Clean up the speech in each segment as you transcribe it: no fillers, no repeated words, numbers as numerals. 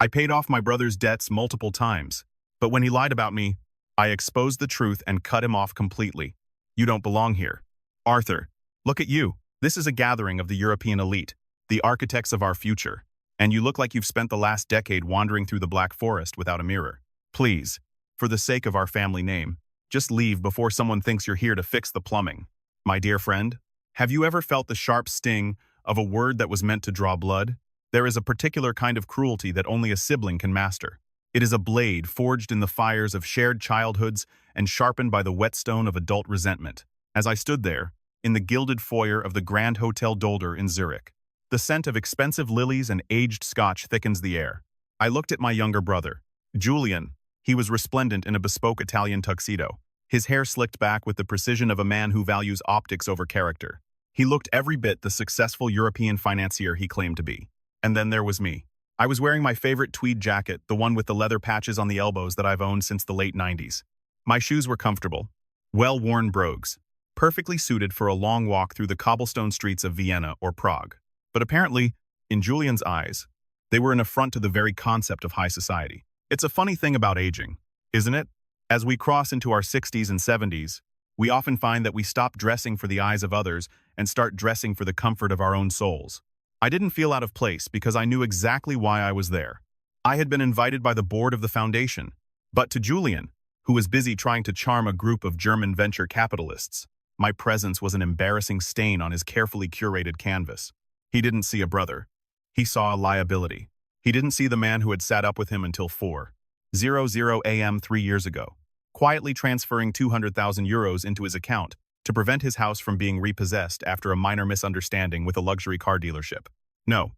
I paid off my brother's debts multiple times, but when he lied about me, I exposed the truth and cut him off completely. You don't belong here. Arthur, look at you. This is a gathering of the European elite, the architects of our future, and you look like you've spent the last decade wandering through the Black Forest without a mirror. Please, for the sake of our family name, just leave before someone thinks you're here to fix the plumbing. My dear friend, have you ever felt the sharp sting of a word that was meant to draw blood? There is a particular kind of cruelty that only a sibling can master. It is a blade forged in the fires of shared childhoods and sharpened by the whetstone of adult resentment. As I stood there, in the gilded foyer of the Grand Hotel Dolder in Zurich, the scent of expensive lilies and aged scotch thickens the air. I looked at my younger brother, Julian. He was resplendent in a bespoke Italian tuxedo, his hair slicked back with the precision of a man who values optics over character. He looked every bit the successful European financier he claimed to be. And then there was me. I was wearing my favorite tweed jacket, the one with the leather patches on the elbows that I've owned since the late 90s. My shoes were comfortable, well-worn brogues, perfectly suited for a long walk through the cobblestone streets of Vienna or Prague. But apparently, in Julian's eyes, they were an affront to the very concept of high society. It's a funny thing about aging, isn't it? As we cross into our 60s and 70s, we often find that we stop dressing for the eyes of others and start dressing for the comfort of our own souls. I didn't feel out of place because I knew exactly why I was there. I had been invited by the board of the foundation, but to Julian, who was busy trying to charm a group of German venture capitalists, my presence was an embarrassing stain on his carefully curated canvas. He didn't see a brother. He saw a liability. He didn't see the man who had sat up with him until 4:00 a.m. 3 years ago, quietly transferring 200,000 euros into his account to prevent his house from being repossessed after a minor misunderstanding with a luxury car dealership. No,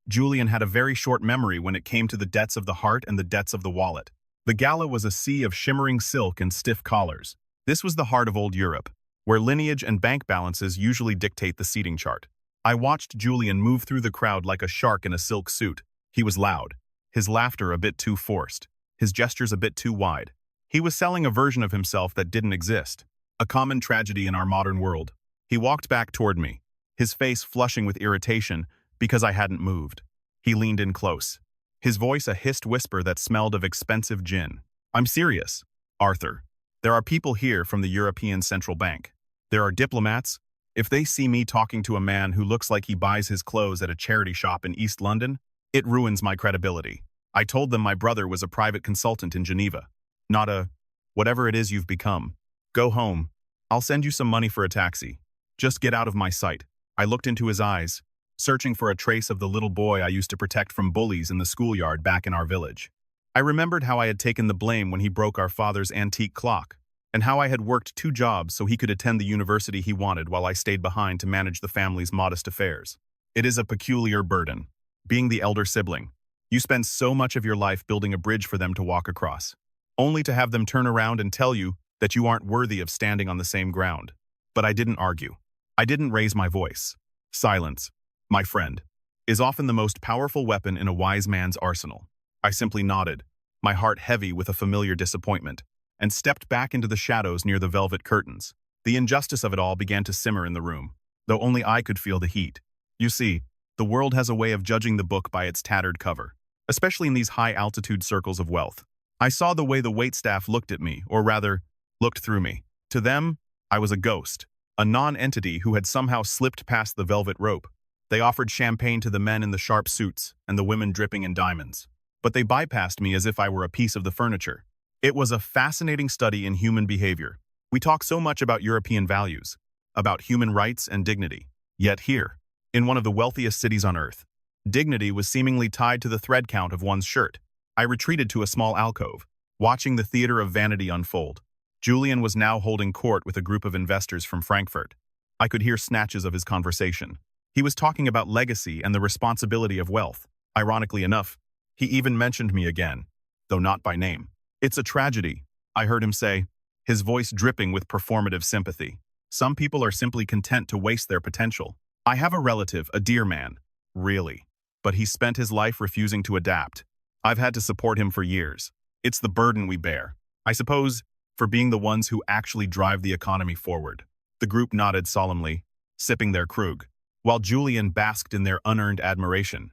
Julian had a very short memory when it came to the debts of the heart and the debts of the wallet. The gala was a sea of shimmering silk and stiff collars. This was the heart of old Europe, where lineage and bank balances usually dictate the seating chart. I watched Julian move through the crowd like a shark in a silk suit. He was loud, his laughter a bit too forced, his gestures a bit too wide. He was selling a version of himself that didn't exist, a common tragedy in our modern world. He walked back toward me, his face flushing with irritation because I hadn't moved. He leaned in close, his voice a hissed whisper that smelled of expensive gin. I'm serious, Arthur. There are people here from the European Central Bank. There are diplomats. If they see me talking to a man who looks like he buys his clothes at a charity shop in East London, it ruins my credibility. I told them my brother was a private consultant in Geneva, not a whatever it is you've become. Go home. I'll send you some money for a taxi. Just get out of my sight. I looked into his eyes, searching for a trace of the little boy I used to protect from bullies in the schoolyard back in our village. I remembered how I had taken the blame when he broke our father's antique clock, and how I had worked 2 jobs so he could attend the university he wanted while I stayed behind to manage the family's modest affairs. It is a peculiar burden, being the elder sibling. You spend so much of your life building a bridge for them to walk across, only to have them turn around and tell you that you aren't worthy of standing on the same ground. But I didn't argue. I didn't raise my voice. Silence, my friend, is often the most powerful weapon in a wise man's arsenal. I simply nodded, my heart heavy with a familiar disappointment, and stepped back into the shadows near the velvet curtains. The injustice of it all began to simmer in the room, though only I could feel the heat. You see, the world has a way of judging the book by its tattered cover, especially in these high-altitude circles of wealth. I saw the way the waitstaff looked at me, or rather, looked through me. To them, I was a ghost, a non-entity who had somehow slipped past the velvet rope. They offered champagne to the men in the sharp suits and the women dripping in diamonds, but they bypassed me as if I were a piece of the furniture. It was a fascinating study in human behavior. We talk so much about European values, about human rights and dignity. Yet here, in one of the wealthiest cities on earth, dignity was seemingly tied to the thread count of one's shirt. I retreated to a small alcove, watching the theater of vanity unfold. Julian was now holding court with a group of investors from Frankfurt. I could hear snatches of his conversation. He was talking about legacy and the responsibility of wealth. Ironically enough, he even mentioned me again, though not by name. It's a tragedy, I heard him say, his voice dripping with performative sympathy. Some people are simply content to waste their potential. I have a relative, a dear man, really, but he spent his life refusing to adapt. I've had to support him for years. It's the burden we bear, I suppose, for being the ones who actually drive the economy forward. The group nodded solemnly, sipping their Krug, while Julian basked in their unearned admiration.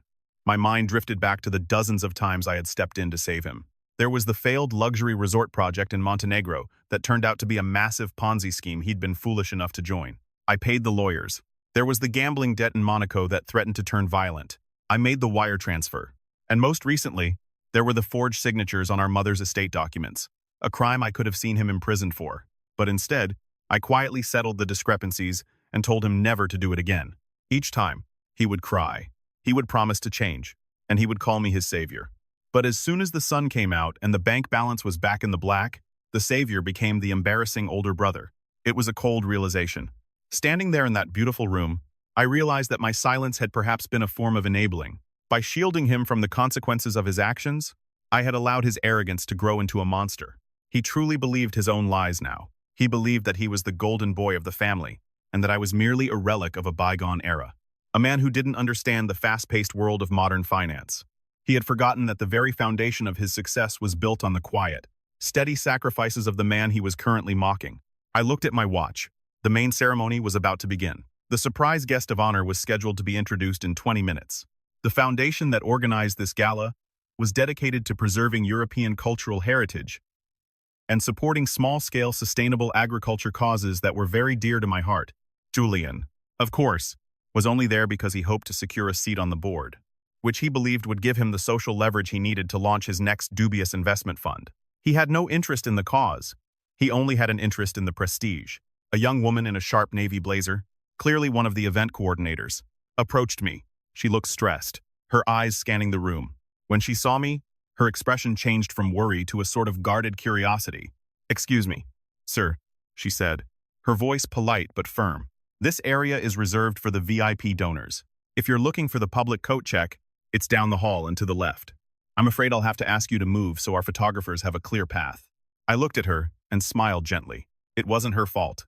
My mind drifted back to the dozens of times I had stepped in to save him. There was the failed luxury resort project in Montenegro that turned out to be a massive Ponzi scheme he'd been foolish enough to join. I paid the lawyers. There was the gambling debt in Monaco that threatened to turn violent. I made the wire transfer. And most recently, there were the forged signatures on our mother's estate documents, a crime I could have seen him imprisoned for. But instead, I quietly settled the discrepancies and told him never to do it again. Each time, he would cry. He would promise to change, and he would call me his savior. But as soon as the sun came out and the bank balance was back in the black, the savior became the embarrassing older brother. It was a cold realization. Standing there in that beautiful room, I realized that my silence had perhaps been a form of enabling. By shielding him from the consequences of his actions, I had allowed his arrogance to grow into a monster. He truly believed his own lies now. He believed that he was the golden boy of the family, and that I was merely a relic of a bygone era. A man who didn't understand the fast-paced world of modern finance. He had forgotten that the very foundation of his success was built on the quiet, steady sacrifices of the man he was currently mocking. I looked at my watch. The main ceremony was about to begin. The surprise guest of honor was scheduled to be introduced in 20 minutes. The foundation that organized this gala was dedicated to preserving European cultural heritage and supporting small-scale sustainable agriculture causes that were very dear to my heart. Julian, of course, was only there because he hoped to secure a seat on the board, which he believed would give him the social leverage he needed to launch his next dubious investment fund. He had no interest in the cause. He only had an interest in the prestige. A young woman in a sharp navy blazer, clearly one of the event coordinators, approached me. She looked stressed, her eyes scanning the room. When she saw me, her expression changed from worry to a sort of guarded curiosity. "Excuse me, sir," she said, her voice polite but firm. "This area is reserved for the VIP donors. If you're looking for the public coat check, it's down the hall and to the left. I'm afraid I'll have to ask you to move so our photographers have a clear path." I looked at her and smiled gently. It wasn't her fault.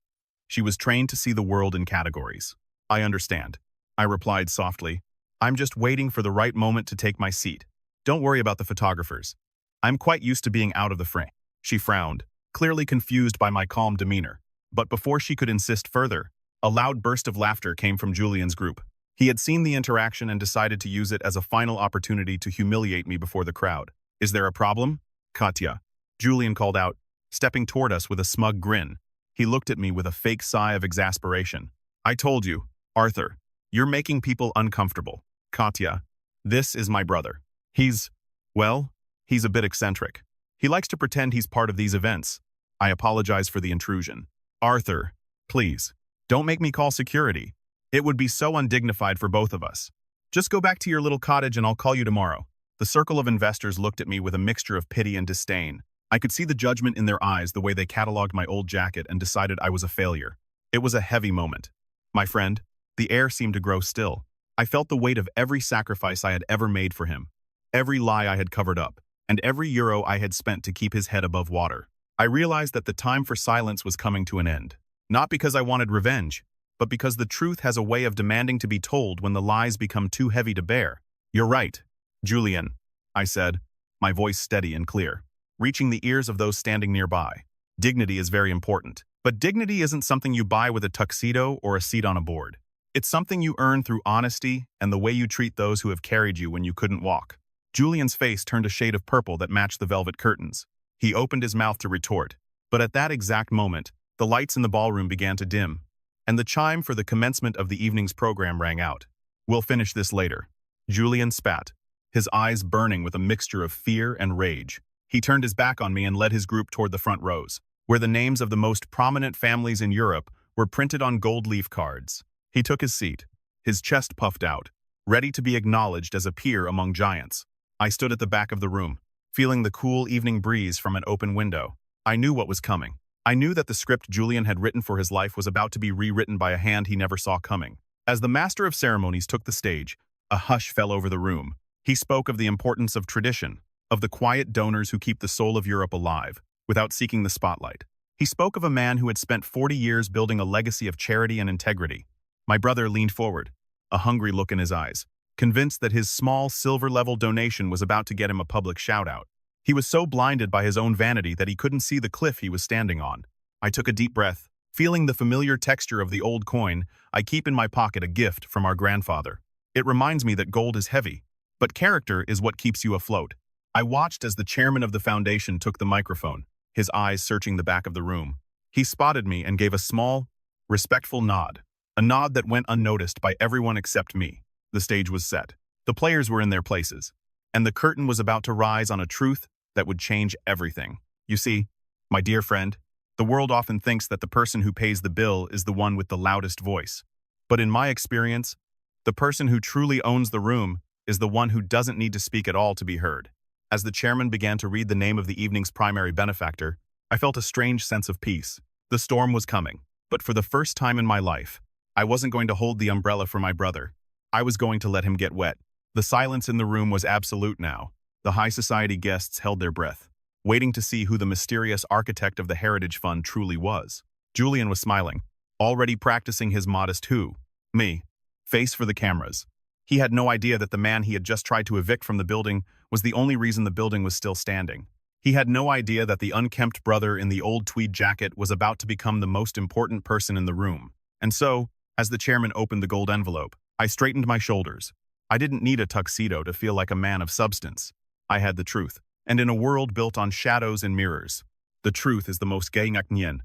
She was trained to see the world in categories. "I understand," I replied softly. "I'm just waiting for the right moment to take my seat. Don't worry about the photographers. I'm quite used to being out of the frame." She frowned, clearly confused by my calm demeanor. But before she could insist further, a loud burst of laughter came from Julian's group. He had seen the interaction and decided to use it as a final opportunity to humiliate me before the crowd. "Is there a problem, Katya?" Julian called out, stepping toward us with a smug grin. He looked at me with a fake sigh of exasperation. "I told you, Arthur, you're making people uncomfortable. Katya, this is my brother. He's a bit eccentric. He likes to pretend he's part of these events. I apologize for the intrusion. Arthur, please, don't make me call security. It would be so undignified for both of us. Just go back to your little cottage and I'll call you tomorrow." The circle of investors looked at me with a mixture of pity and disdain. I could see the judgment in their eyes the way they cataloged my old jacket and decided I was a failure. It was a heavy moment. My friend, the air seemed to grow still. I felt the weight of every sacrifice I had ever made for him, every lie I had covered up, and every euro I had spent to keep his head above water. I realized that the time for silence was coming to an end. Not because I wanted revenge, but because the truth has a way of demanding to be told when the lies become too heavy to bear. "You're right, Julian," I said, my voice steady and clear, reaching the ears of those standing nearby. "Dignity is very important. But dignity isn't something you buy with a tuxedo or a seat on a board. It's something you earn through honesty and the way you treat those who have carried you when you couldn't walk." Julian's face turned a shade of purple that matched the velvet curtains. He opened his mouth to retort, but at that exact moment, the lights in the ballroom began to dim, and the chime for the commencement of the evening's program rang out. "We'll finish this later." Julian spat, his eyes burning with a mixture of fear and rage. He turned his back on me and led his group toward the front rows, where the names of the most prominent families in Europe were printed on gold leaf cards. He took his seat, his chest puffed out, ready to be acknowledged as a peer among giants. I stood at the back of the room, feeling the cool evening breeze from an open window. I knew what was coming. I knew that the script Julian had written for his life was about to be rewritten by a hand he never saw coming. As the master of ceremonies took the stage, a hush fell over the room. He spoke of the importance of tradition, of the quiet donors who keep the soul of Europe alive, without seeking the spotlight. He spoke of a man who had spent 40 years building a legacy of charity and integrity. My brother leaned forward, a hungry look in his eyes, convinced that his small silver-level donation was about to get him a public shout-out. He was so blinded by his own vanity that he couldn't see the cliff he was standing on. I took a deep breath, feeling the familiar texture of the old coin. I keep in my pocket a gift from our grandfather. It reminds me that gold is heavy, But character is what keeps you afloat. I watched as the chairman of the foundation took the microphone, his eyes searching the back of the room. He spotted me and gave a small, respectful nod. A nod that went unnoticed by everyone except me. The stage was set. The players were in their places. And the curtain was about to rise on a truth that would change everything. You see, my dear friend, the world often thinks that the person who pays the bill is the one with the loudest voice. But in my experience, the person who truly owns the room is the one who doesn't need to speak at all to be heard. As the chairman began to read the name of the evening's primary benefactor, I felt a strange sense of peace. The storm was coming, but for the first time in my life, I wasn't going to hold the umbrella for my brother. I was going to let him get wet. The silence in the room was absolute now. The high society guests held their breath, waiting to see who the mysterious architect of the Heritage Fund truly was. Julian was smiling, already practicing his modest who, me, face for the cameras. He had no idea that the man he had just tried to evict from the building was the only reason the building was still standing. He had no idea that the unkempt brother in the old tweed jacket was about to become the most important person in the room. And so, as the chairman opened the gold envelope, I straightened my shoulders. I didn't need a tuxedo to feel like a man of substance. I had the truth. And in a world built on shadows and mirrors, the truth is the most gaingnien,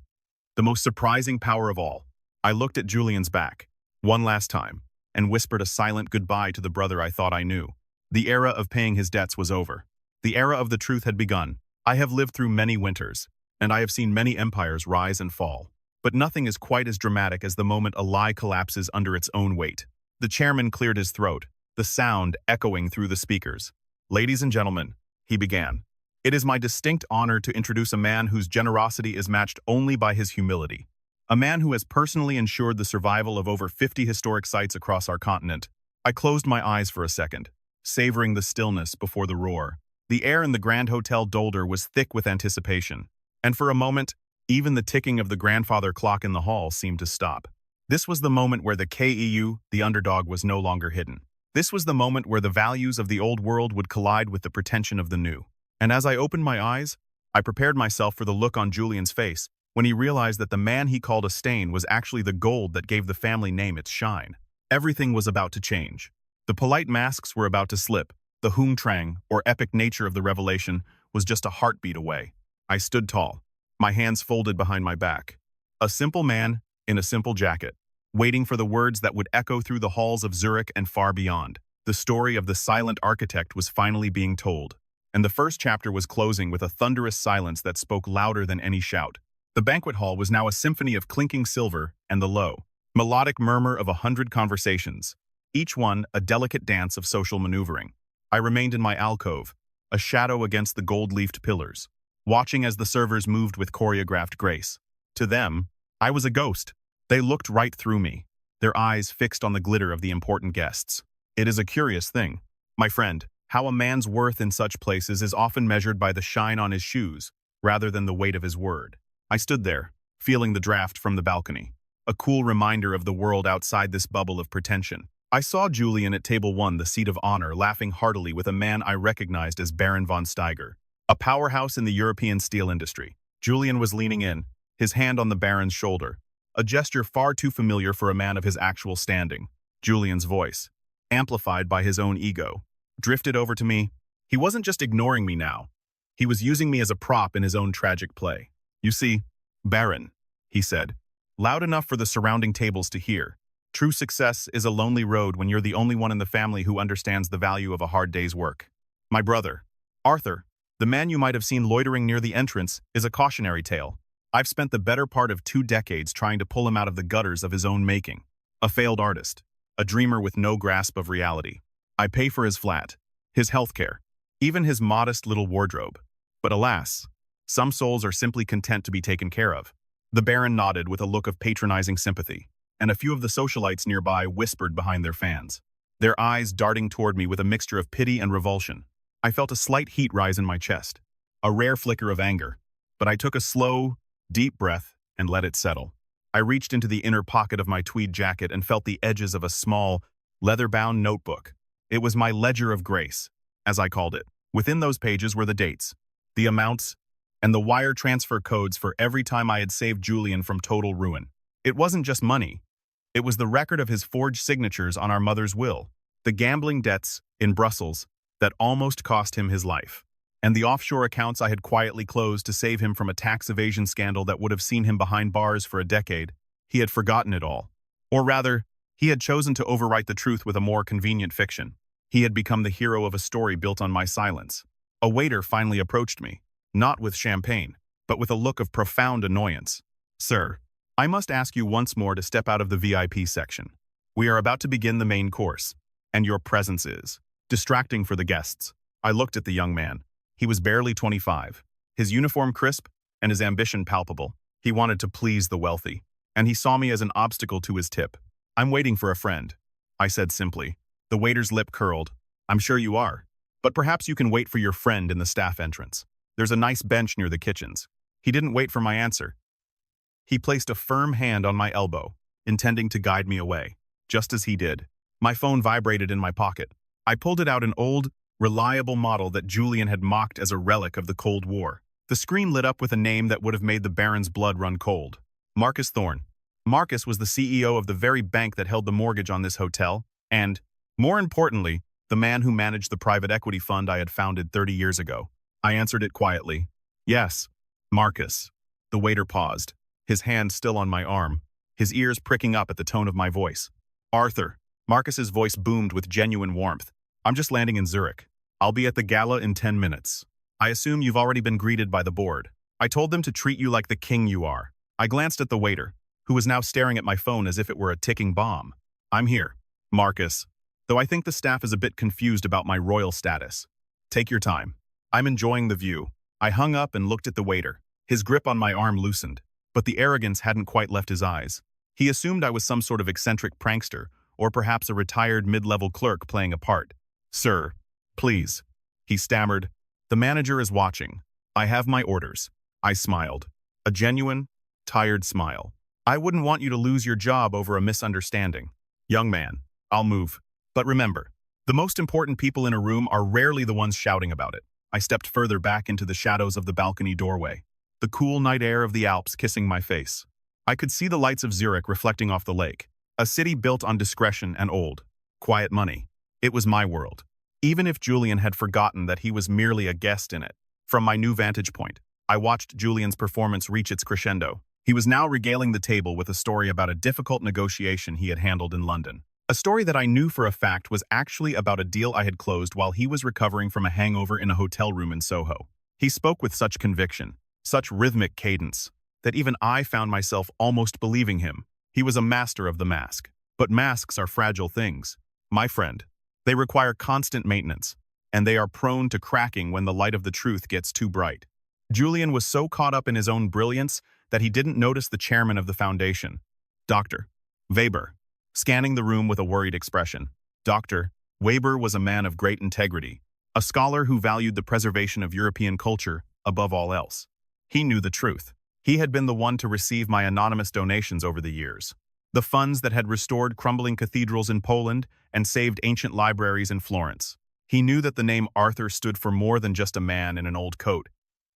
the most surprising power of all. I looked at Julian's back, one last time, and whispered a silent goodbye to the brother I thought I knew. The era of paying his debts was over. The era of the truth had begun. I have lived through many winters, and I have seen many empires rise and fall. But nothing is quite as dramatic as the moment a lie collapses under its own weight. The chairman cleared his throat, the sound echoing through the speakers. Ladies and gentlemen, he began. It is my distinct honor to introduce a man whose generosity is matched only by his humility. A man who has personally ensured the survival of over 50 historic sites across our continent. I closed my eyes for a second, savoring the stillness before the roar. The air in the Grand Hotel Dolder was thick with anticipation. And for a moment, even the ticking of the grandfather clock in the hall seemed to stop. This was the moment where the KEU, the underdog, was no longer hidden. This was the moment where the values of the old world would collide with the pretension of the new. And as I opened my eyes, I prepared myself for the look on Julian's face when he realized that the man he called a stain was actually the gold that gave the family name its shine. Everything was about to change. The polite masks were about to slip. The Hung Trang, or epic nature of the revelation, was just a heartbeat away. I stood tall, my hands folded behind my back. A simple man in a simple jacket, waiting for the words that would echo through the halls of Zurich and far beyond. The story of the silent architect was finally being told, and the first chapter was closing with a thunderous silence that spoke louder than any shout. The banquet hall was now a symphony of clinking silver and the low, melodic murmur of 100 conversations, each one a delicate dance of social maneuvering. I remained in my alcove, a shadow against the gold-leafed pillars, watching as the servers moved with choreographed grace. To them, I was a ghost. They looked right through me, their eyes fixed on the glitter of the important guests. It is a curious thing, my friend, how a man's worth in such places is often measured by the shine on his shoes, rather than the weight of his word. I stood there, feeling the draft from the balcony, a cool reminder of the world outside this bubble of pretension. I saw Julian at table 1, the seat of honor, laughing heartily with a man I recognized as Baron von Steiger, a powerhouse in the European steel industry. Julian was leaning in, his hand on the Baron's shoulder, a gesture far too familiar for a man of his actual standing. Julian's voice, amplified by his own ego, drifted over to me. He wasn't just ignoring me now. He was using me as a prop in his own tragic play. You see, Baron, he said, loud enough for the surrounding tables to hear. True success is a lonely road when you're the only one in the family who understands the value of a hard day's work. My brother, Arthur, the man you might have seen loitering near the entrance, is a cautionary tale. I've spent the better part of 2 decades trying to pull him out of the gutters of his own making. A failed artist, a dreamer with no grasp of reality. I pay for his flat, his healthcare, even his modest little wardrobe. But alas, some souls are simply content to be taken care of. The Baron nodded with a look of patronizing sympathy, and a few of the socialites nearby whispered behind their fans, their eyes darting toward me with a mixture of pity and revulsion. I felt a slight heat rise in my chest, a rare flicker of anger, but I took a slow, deep breath and let it settle. I reached into the inner pocket of my tweed jacket and felt the edges of a small, leather-bound notebook. It was my ledger of grace, as I called it. Within those pages were the dates, the amounts, and the wire transfer codes for every time I had saved Julian from total ruin. It wasn't just money. It was the record of his forged signatures on our mother's will, the gambling debts in Brussels that almost cost him his life, and the offshore accounts I had quietly closed to save him from a tax evasion scandal that would have seen him behind bars for a decade. He had forgotten it all. Or rather, he had chosen to overwrite the truth with a more convenient fiction. He had become the hero of a story built on my silence. A waiter finally approached me, not with champagne, but with a look of profound annoyance. "Sir, I must ask you once more to step out of the VIP section. We are about to begin the main course, and your presence is distracting for the guests." I looked at the young man. He was barely 25, his uniform crisp and his ambition palpable. He wanted to please the wealthy, and he saw me as an obstacle to his tip. "I'm waiting for a friend," I said simply. The waiter's lip curled. "I'm sure you are, but perhaps you can wait for your friend in the staff entrance. There's a nice bench near the kitchens." He didn't wait for my answer. He placed a firm hand on my elbow, intending to guide me away. Just as he did, my phone vibrated in my pocket. I pulled it out, an old, reliable model that Julian had mocked as a relic of the Cold War. The screen lit up with a name that would have made the Baron's blood run cold. Marcus Thorne. Marcus was the CEO of the very bank that held the mortgage on this hotel, and, more importantly, the man who managed the private equity fund I had founded 30 years ago. I answered it quietly. "Yes, Marcus." The waiter paused, his hand still on my arm, his ears pricking up at the tone of my voice. "Arthur." Marcus's voice boomed with genuine warmth. "I'm just landing in Zurich. I'll be at the gala in 10 minutes. I assume you've already been greeted by the board. I told them to treat you like the king you are." I glanced at the waiter, who was now staring at my phone as if it were a ticking bomb. "I'm here, Marcus, though I think the staff is a bit confused about my royal status. Take your time. I'm enjoying the view." I hung up and looked at the waiter. His grip on my arm loosened, but the arrogance hadn't quite left his eyes. He assumed I was some sort of eccentric prankster, or perhaps a retired mid-level clerk playing a part. "Sir, please," he stammered. "The manager is watching. I have my orders." I smiled. A genuine, tired smile. "I wouldn't want you to lose your job over a misunderstanding." "Young man, I'll move. But remember, the most important people in a room are rarely the ones shouting about it." I stepped further back into the shadows of the balcony doorway, the cool night air of the Alps kissing my face. I could see the lights of Zurich reflecting off the lake, a city built on discretion and old, quiet money. It was my world, even if Julian had forgotten that he was merely a guest in it. From my new vantage point, I watched Julian's performance reach its crescendo. He was now regaling the table with a story about a difficult negotiation he had handled in London. A story that I knew for a fact was actually about a deal I had closed while he was recovering from a hangover in a hotel room in Soho. He spoke with such conviction, such rhythmic cadence, that even I found myself almost believing him. He was a master of the mask. But masks are fragile things, my friend. They require constant maintenance, and they are prone to cracking when the light of the truth gets too bright. Julian was so caught up in his own brilliance that he didn't notice the chairman of the foundation, Dr. Weber, scanning the room with a worried expression. Dr. Weber was a man of great integrity, a scholar who valued the preservation of European culture above all else. He knew the truth. He had been the one to receive my anonymous donations over the years, the funds that had restored crumbling cathedrals in Poland and saved ancient libraries in Florence. He knew that the name Arthur stood for more than just a man in an old coat.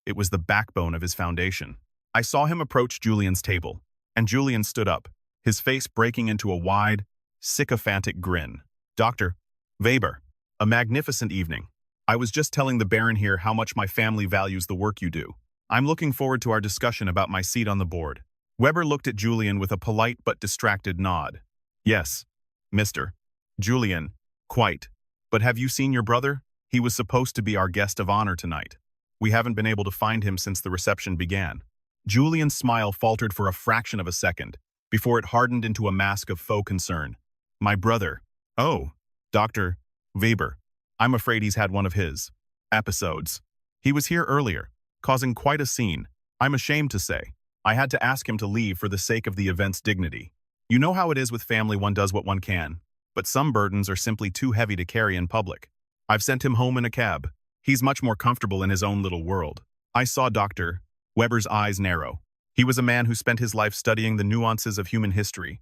It was the backbone of his foundation. I saw him approach Julian's table, and Julian stood up, his face breaking into a wide, sycophantic grin. "Dr. Weber, a magnificent evening. I was just telling the Baron here how much my family values the work you do. I'm looking forward to our discussion about my seat on the board." Weber looked at Julian with a polite but distracted nod. "Yes, Mr. Julian, quite. But have you seen your brother? He was supposed to be our guest of honor tonight. We haven't been able to find him since the reception began." Julian's smile faltered for a fraction of a second, before it hardened into a mask of faux concern. "My brother. Oh, Dr. Weber. I'm afraid he's had one of his episodes. He was here earlier, causing quite a scene. I'm ashamed to say. I had to ask him to leave for the sake of the event's dignity. You know how it is with family, one does what one can, but some burdens are simply too heavy to carry in public. I've sent him home in a cab. He's much more comfortable in his own little world." I saw Dr. Weber's eyes narrow. He was a man who spent his life studying the nuances of human history.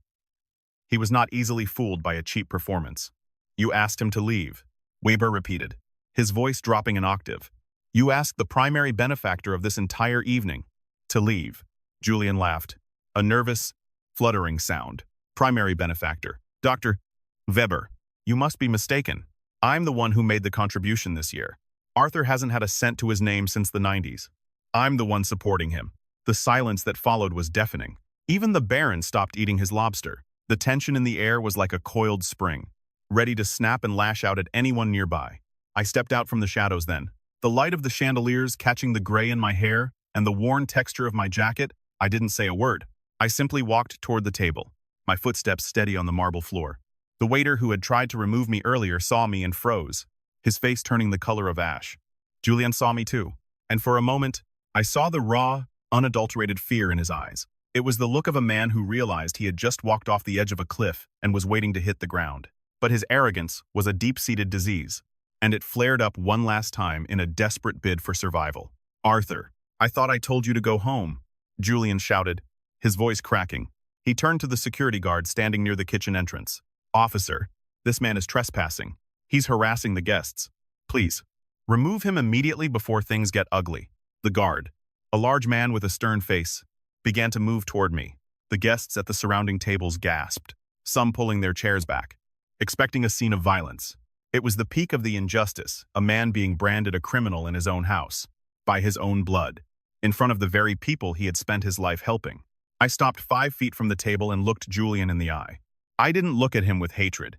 He was not easily fooled by a cheap performance. "You asked him to leave," Weber repeated, his voice dropping an octave. "You asked the primary benefactor of this entire evening to leave." Julian laughed, a nervous, fluttering sound. "Primary benefactor. Dr. Weber. You must be mistaken. I'm the one who made the contribution this year. Arthur hasn't had a cent to his name since the 90s. I'm the one supporting him. The silence that followed was deafening. Even the Baron stopped eating his lobster. The tension in the air was like a coiled spring, ready to snap and lash out at anyone nearby. I stepped out from the shadows then. The light of the chandeliers catching the gray in my hair and the worn texture of my jacket, I didn't say a word. I simply walked toward the table, my footsteps steady on the marble floor. The waiter who had tried to remove me earlier saw me and froze, his face turning the color of ash. Julien saw me too, and for a moment, I saw the raw, unadulterated fear in his eyes. It was the look of a man who realized he had just walked off the edge of a cliff and was waiting to hit the ground. But his arrogance was a deep-seated disease, and it flared up one last time in a desperate bid for survival. "Arthur, I thought I told you to go home," Julien shouted, his voice cracking. He turned to the security guard standing near the kitchen entrance. "Officer, this man is trespassing. He's harassing the guests. Please, remove him immediately before things get ugly." The guard, a large man with a stern face, began to move toward me. The guests at the surrounding tables gasped, some pulling their chairs back, expecting a scene of violence. It was the peak of the injustice, a man being branded a criminal in his own house, by his own blood, in front of the very people he had spent his life helping. I stopped 5 feet from the table and looked Julien in the eye. I didn't look at him with hatred.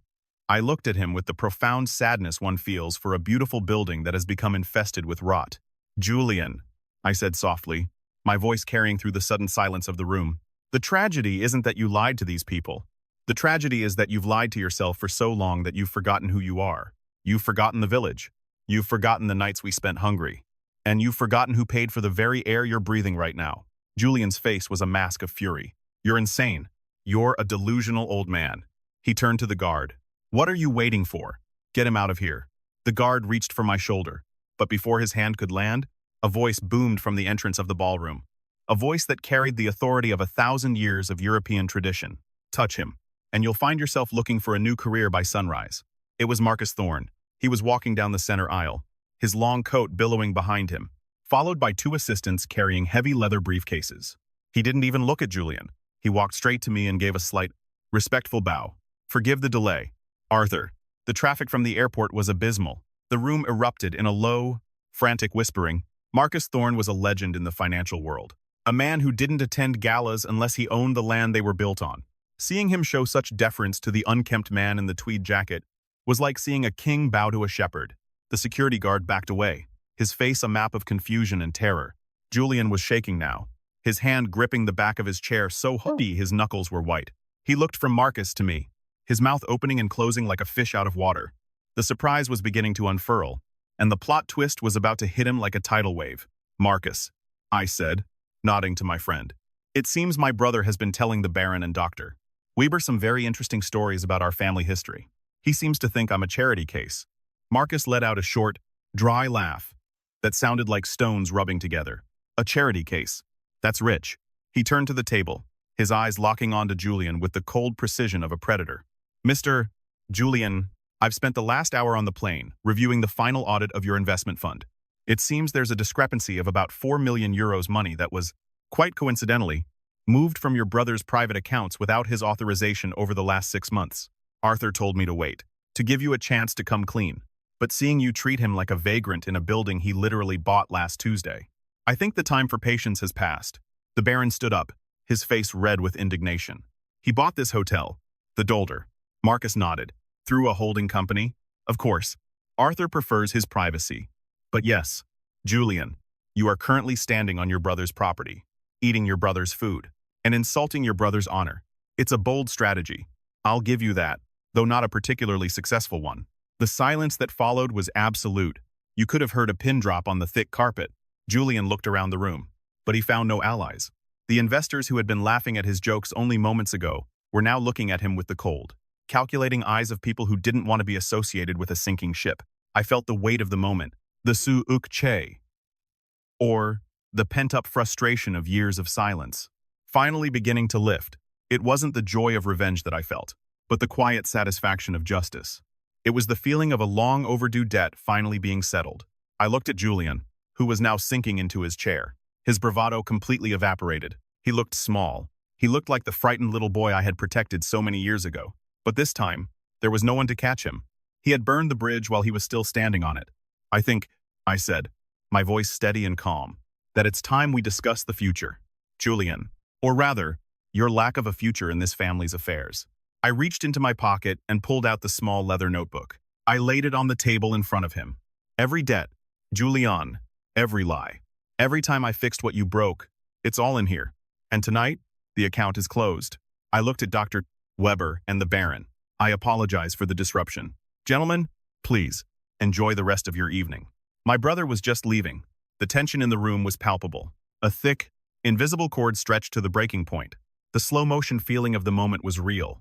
I looked at him with the profound sadness one feels for a beautiful building that has become infested with rot. "Julien," I said softly, my voice carrying through the sudden silence of the room. "The tragedy isn't that you lied to these people. The tragedy is that you've lied to yourself for so long that you've forgotten who you are. You've forgotten the village. You've forgotten the nights we spent hungry. And you've forgotten who paid for the very air you're breathing right now." Julien's face was a mask of fury. "You're insane. You're a delusional old man." He turned to the guard. "What are you waiting for? Get him out of here." The guard reached for my shoulder, but before his hand could land, a voice boomed from the entrance of the ballroom. A voice that carried the authority of 1,000 years of European tradition. "Touch him, and you'll find yourself looking for a new career by sunrise." It was Marcus Thorne. He was walking down the center aisle, his long coat billowing behind him, followed by 2 assistants carrying heavy leather briefcases. He didn't even look at Julien. He walked straight to me and gave a slight, respectful bow. "Forgive the delay, Arthur." The traffic from the airport was abysmal. The room erupted in a low, frantic whispering. Marcus Thorne was a legend in the financial world. A man who didn't attend galas unless he owned the land they were built on. Seeing him show such deference to the unkempt man in the tweed jacket was like seeing a king bow to a shepherd. The security guard backed away, his face a map of confusion and terror. Julien was shaking now, his hand gripping the back of his chair so heavy his knuckles were white. He looked from Marcus to me, his mouth opening and closing like a fish out of water. The surprise was beginning to unfurl, and the plot twist was about to hit him like a tidal wave. "Marcus," I said, nodding to my friend. "It seems my brother has been telling the Baron and Dr. Weber some very interesting stories about our family history. He seems to think I'm a charity case." Marcus let out a short, dry laugh that sounded like stones rubbing together. "A charity case. That's rich." He turned to the table, his eyes locking onto Julien with the cold precision of a predator. "Mr. Julien, I've spent the last hour on the plane, reviewing the final audit of your investment fund. It seems there's a discrepancy of about 4 million euros money that was, quite coincidentally, moved from your brother's private accounts without his authorization over the last 6 months. Arthur told me to wait, to give you a chance to come clean. But seeing you treat him like a vagrant in a building he literally bought last Tuesday, I think the time for patience has passed." The Baron stood up, his face red with indignation. "He bought this hotel, the Dolder." Marcus nodded. "Through a holding company? Of course. Arthur prefers his privacy. But yes, Julien, you are currently standing on your brother's property, eating your brother's food, and insulting your brother's honor. It's a bold strategy. I'll give you that, though not a particularly successful one." The silence that followed was absolute. You could have heard a pin drop on the thick carpet. Julien looked around the room, but he found no allies. The investors who had been laughing at his jokes only moments ago were now looking at him with the cold, calculating eyes of people who didn't want to be associated with a sinking ship. I felt the weight of the moment, the su-uk-che, or the pent-up frustration of years of silence, finally beginning to lift. It wasn't the joy of revenge that I felt, but the quiet satisfaction of justice. It was the feeling of a long overdue debt finally being settled. I looked at Julien, who was now sinking into his chair. His bravado completely evaporated. He looked small. He looked like the frightened little boy I had protected so many years ago. But this time, There was no one to catch him. He had burned the bridge while he was still standing on it. I think, I said, my voice steady and calm, that it's time we discuss the future. Julian, or rather, your lack of a future in this family's affairs. I reached into my pocket and pulled out the small leather notebook. I laid it on the table in front of him. Every debt, Julian, every lie. Every time I fixed what you broke, it's all in here. And tonight, the account is closed. I looked at Dr. Weber and the Baron. I apologize for the disruption. Gentlemen, please, enjoy the rest of your evening. My brother was just leaving. The tension in the room was palpable. A thick, invisible cord stretched to the breaking point. The slow-motion feeling of the moment was real.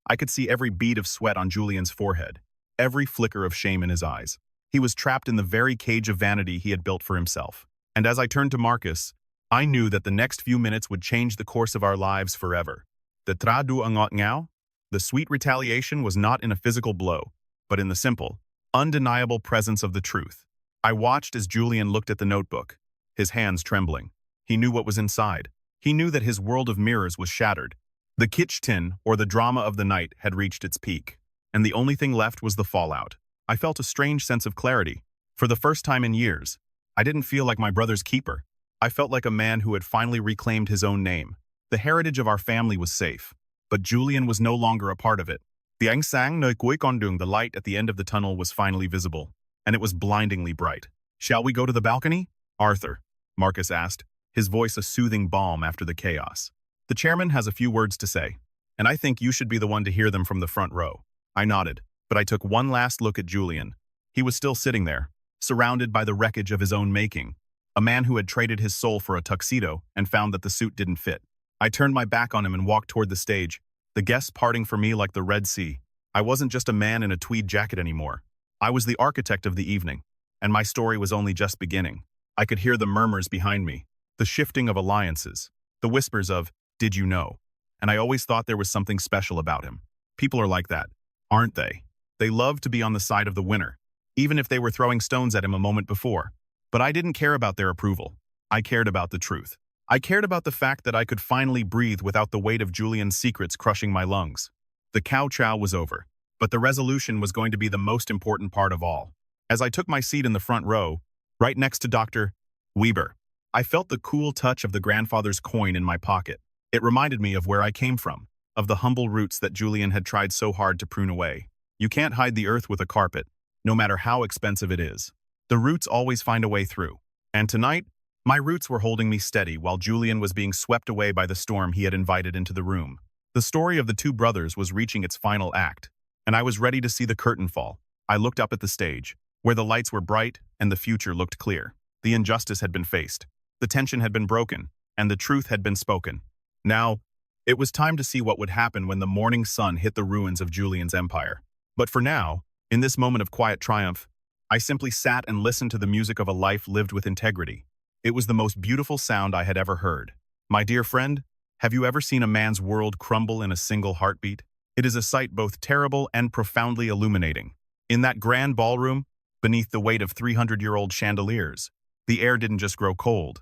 I could see every bead of sweat on Julian's forehead, every flicker of shame in his eyes. He was trapped in the very cage of vanity he had built for himself. And as I turned to Marcus, I knew that the next few minutes would change the course of our lives forever. The tradu angot ngao, the sweet retaliation, was not in a physical blow, but in the simple, undeniable presence of the truth. I watched as Julian looked at the notebook, his hands trembling. He knew what was inside. He knew that his world of mirrors was shattered. The kitchen, or the drama of the night, had reached its peak, and the only thing left was the fallout. I felt a strange sense of clarity. For the first time in years, I didn't feel like my brother's keeper. I felt like a man who had finally reclaimed his own name. The heritage of our family was safe, but Julian was no longer a part of it. The Ang Sang Noi Kui Kondung, the light at the end of the tunnel, was finally visible, and it was blindingly bright. Shall we go to the balcony? Arthur, Marcus asked, his voice a soothing balm after the chaos. The chairman has a few words to say, and I think you should be the one to hear them from the front row. I nodded, but I took one last look at Julian. He was still sitting there, surrounded by the wreckage of his own making, a man who had traded his soul for a tuxedo and found that the suit didn't fit. I turned my back on him and walked toward the stage, the guests parting for me like the Red Sea. I wasn't just a man in a tweed jacket anymore. I was the architect of the evening, and my story was only just beginning. I could hear the murmurs behind me, the shifting of alliances, the whispers of, "Did you know?" And I always thought there was something special about him. People are like that, aren't they? They love to be on the side of the winner, even if they were throwing stones at him a moment before. But I didn't care about their approval. I cared about the truth. I cared about the fact that I could finally breathe without the weight of Julian's secrets crushing my lungs. The cow-chow was over, but the resolution was going to be the most important part of all. As I took my seat in the front row, right next to Dr. Weber, I felt the cool touch of the grandfather's coin in my pocket. It reminded me of where I came from, of the humble roots that Julian had tried so hard to prune away. You can't hide the earth with a carpet, no matter how expensive it is. The roots always find a way through. And tonight, my roots were holding me steady while Julian was being swept away by the storm he had invited into the room. The story of the two brothers was reaching its final act, and I was ready to see the curtain fall. I looked up at the stage, where the lights were bright and the future looked clear. The injustice had been faced, the tension had been broken, and the truth had been spoken. Now, it was time to see what would happen when the morning sun hit the ruins of Julian's empire. But for now, in this moment of quiet triumph, I simply sat and listened to the music of a life lived with integrity. It was the most beautiful sound I had ever heard. My dear friend, have you ever seen a man's world crumble in a single heartbeat? It is a sight both terrible and profoundly illuminating. In that grand ballroom, beneath the weight of 300-year-old chandeliers, the air didn't just grow cold.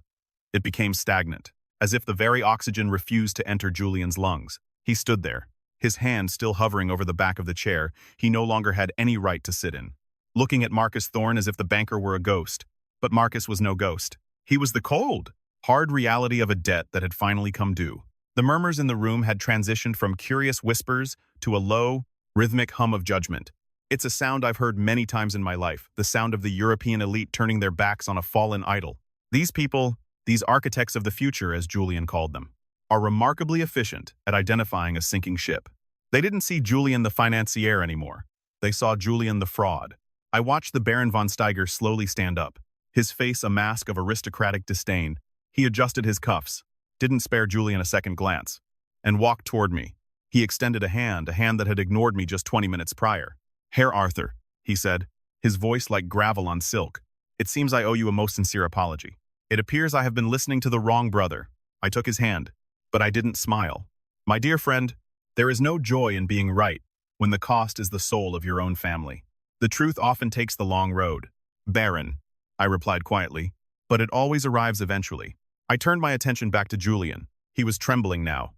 It became stagnant, as if the very oxygen refused to enter Julian's lungs. He stood there, his hand still hovering over the back of the chair he no longer had any right to sit in, looking at Marcus Thorne as if the banker were a ghost. But Marcus was no ghost. He was the cold, hard reality of a debt that had finally come due. The murmurs in the room had transitioned from curious whispers to a low, rhythmic hum of judgment. It's a sound I've heard many times in my life, the sound of the European elite turning their backs on a fallen idol. These people, these architects of the future, as Julian called them, are remarkably efficient at identifying a sinking ship. They didn't see Julian the financier anymore. They saw Julian the fraud. I watched the Baron von Steiger slowly stand up, his face a mask of aristocratic disdain. He adjusted his cuffs, didn't spare Julian a second glance, and walked toward me. He extended a hand that had ignored me just 20 minutes prior. "Herr Arthur," he said, his voice like gravel on silk. "It seems I owe you a most sincere apology. It appears I have been listening to the wrong brother." I took his hand, but I didn't smile. "My dear friend, there is no joy in being right when the cost is the soul of your own family. The truth often takes the long road." "Baron," I replied quietly, "but it always arrives eventually." I turned my attention back to Julian. He was trembling now.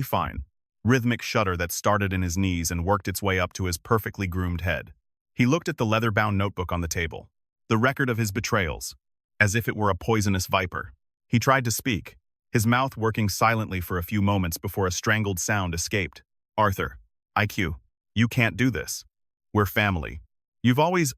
Fine. rhythmic shudder that started in his knees and worked its way up to his perfectly groomed head. He looked at the leather-bound notebook on the table, the record of his betrayals, as if it were a poisonous viper. He tried to speak, his mouth working silently for a few moments before a strangled sound escaped. Arthur, IQ, you can't do this. We're family. You've always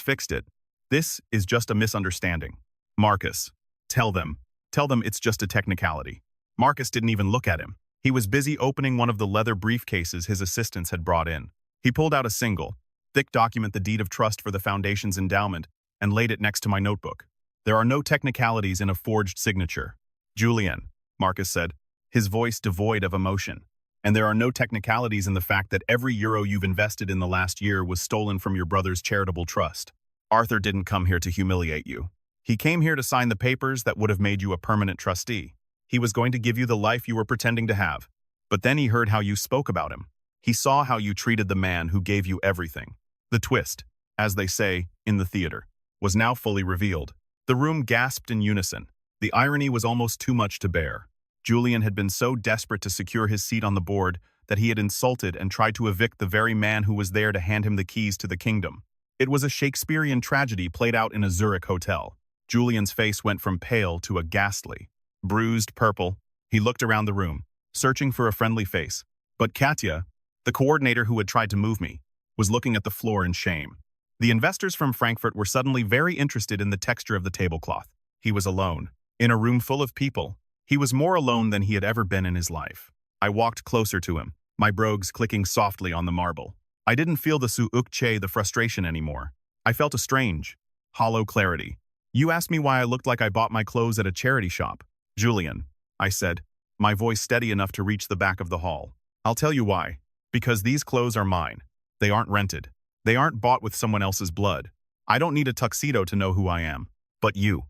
fixed it. This is just a misunderstanding. Marcus, tell them it's just a technicality. Marcus didn't even look at him. He was busy opening one of the leather briefcases his assistants had brought in. He pulled out a single, thick document, the deed of trust for the Foundation's endowment, and laid it next to my notebook. There are no technicalities in a forged signature. Julian, Marcus said, his voice devoid of emotion. And there are no technicalities in the fact that every euro you've invested in the last year was stolen from your brother's charitable trust. Arthur didn't come here to humiliate you. He came here to sign the papers that would have made you a permanent trustee. He was going to give you the life you were pretending to have. But then he heard how you spoke about him. He saw how you treated the man who gave you everything. The twist, as they say in the theater, was now fully revealed. The room gasped in unison. The irony was almost too much to bear. Julian had been so desperate to secure his seat on the board that he had insulted and tried to evict the very man who was there to hand him the keys to the kingdom. It was a Shakespearean tragedy played out in a Zurich hotel. Julian's face went from pale to a ghastly, bruised purple. He looked around the room, searching for a friendly face. But Katya, the coordinator who had tried to move me, was looking at the floor in shame. The investors from Frankfurt were suddenly very interested in the texture of the tablecloth. He was alone. In a room full of people, he was more alone than he had ever been in his life. I walked closer to him, my brogues clicking softly on the marble. I didn't feel the suukche, the frustration anymore. I felt a strange, hollow clarity. You asked me why I looked like I bought my clothes at a charity shop. Julian, I said, my voice steady enough to reach the back of the hall. I'll tell you why. Because these clothes are mine. They aren't rented. They aren't bought with someone else's blood. I don't need a tuxedo to know who I am. But you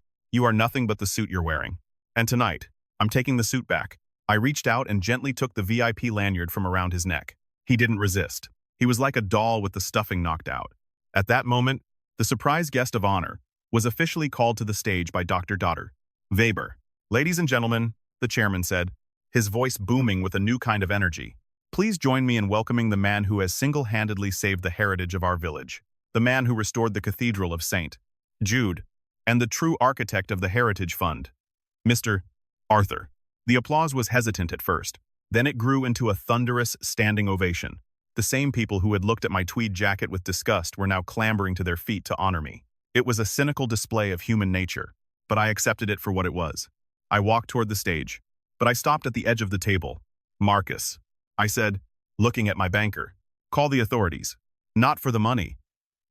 are nothing but the suit you're wearing. And tonight, I'm taking the suit back. I reached out and gently took the VIP lanyard from around his neck. He didn't resist. He was like a doll with the stuffing knocked out. At that moment, the surprise guest of honor was officially called to the stage by Dr. Dotter. Weber. Ladies and gentlemen, the chairman said, his voice booming with a new kind of energy. Please join me in welcoming the man who has single-handedly saved the heritage of our village, the man who restored the Cathedral of St. Jude, and the true architect of the Heritage Fund, Mr. Arthur. The applause was hesitant at first. Then it grew into a thunderous, standing ovation. The same people who had looked at my tweed jacket with disgust were now clambering to their feet to honor me. It was a cynical display of human nature, but I accepted it for what it was. I walked toward the stage, but I stopped at the edge of the table. Marcus, I said, looking at my banker. Call the authorities. Not for the money.